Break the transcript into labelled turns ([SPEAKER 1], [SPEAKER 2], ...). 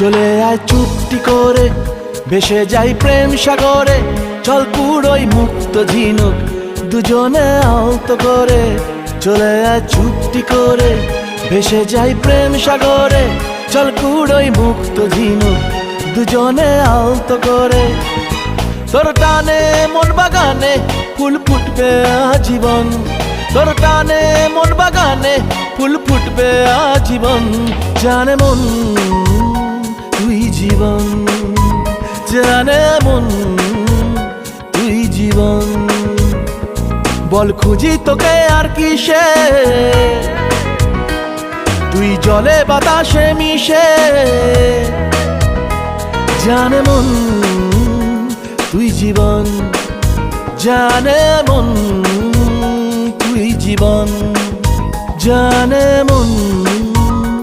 [SPEAKER 1] চলে আয় চুপটি করে, ভেসে যাই প্রেম সাগরে। চল কুড়োই মুক্ত ঝিনুক, দুজনে আলতো করে। চলে আয় চুপটি করে, ভেসে যাই প্রেম সাগরে। চল কুড়োই মুক্ত ঝিনুক, দুজনে আলতো করে। তোর টানে মন বাগানে ফুল ফুটবে আজীবন। তোর টানে মন বাগানে ফুল ফুটবে আজীবন। জানে মন তুই জীবন, জানে মন তুই জীবন। বল খুঁজি তোকে আর কিসে, তুই জলে বাতাসে মিশে। জানে মন তুই জীবন, জানে মন তুই জীবন, জানে মন।